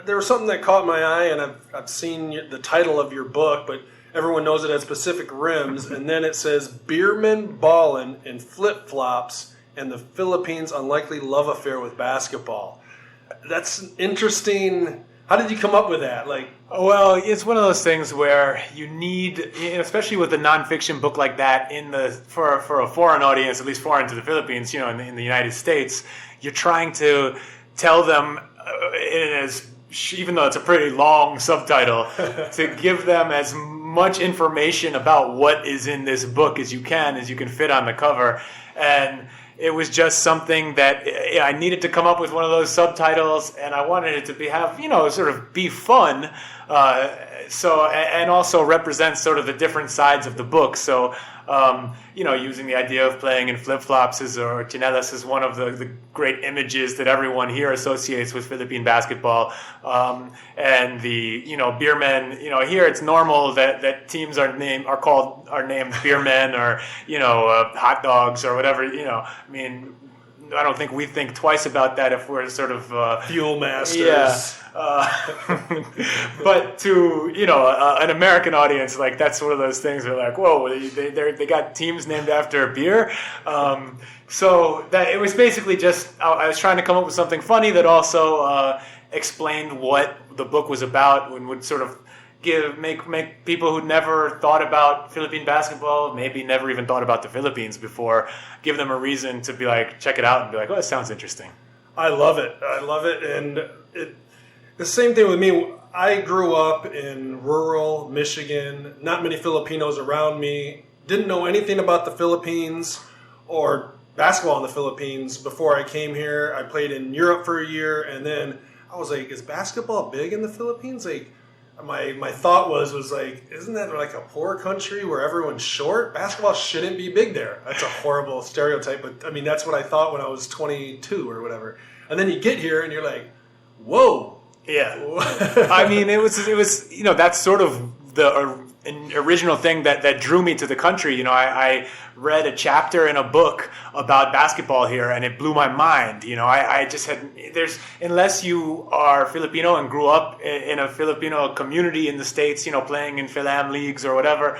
there was something that caught my eye, and I've seen the title of your book, but everyone knows it has Pacific Rims, and then it says Beermen Ballin' in Flip-Flops and the Philippines' Unlikely Love Affair with Basketball. That's interesting. How did you come up with that? Well, it's one of those things where you need, especially with a nonfiction book like that, for a foreign audience, at least foreign to the Philippines, in the United States, you're trying to tell them, even though it's a pretty long subtitle, to give them as much information about what is in this book as you can fit on the cover. And it was just something that I needed to come up with one of those subtitles, and I wanted it to be fun, and also represent sort of the different sides of the book. So, using the idea of playing in flip-flops or chinelas is one of the great images that everyone here associates with Philippine basketball. And the, beer men, here it's normal that teams are named beer men or, hot dogs or whatever, I don't think we think twice about that if we're sort of fuel masters. Yeah. But to an American audience, that's one of those things where whoa, they got teams named after beer. So that it was basically just I was trying to come up with something funny that also explained what the book was about and would sort of make people who never thought about Philippine basketball, maybe never even thought about the Philippines before, give them a reason to be check it out and be oh, it sounds interesting. I love it. And the same thing with me. I grew up in rural Michigan, not many Filipinos around me, didn't know anything about the Philippines or basketball in the Philippines before I came here. I played in Europe for a year, and then I was is basketball big in the Philippines? My thought was isn't that a poor country where everyone's short? Basketball shouldn't be big there. That's a horrible stereotype, but that's what I thought when I was 22 or whatever. And then you get here and you're whoa. Yeah. it was that's sort of the original thing that drew me to the country. I read a chapter in a book about basketball here, and it blew my mind. I just unless you are Filipino and grew up in a Filipino community in the States, playing in Phil-Am leagues or whatever,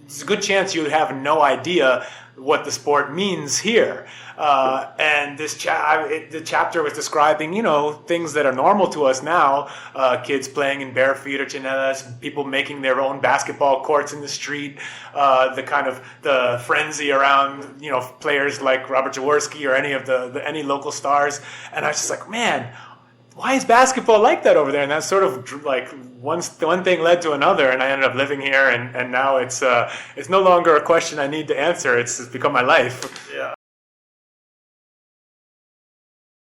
it's a good chance you have no idea what the sport means here. And the chapter was describing, things that are normal to us now, kids playing in bare feet or chinelas, people making their own basketball courts in the street, the frenzy around, players like Robert Jaworski or any of any local stars. And I was just man, why is basketball like that over there? And that's sort of one thing led to another, and I ended up living here, and now it's no longer a question I need to answer. It's become my life.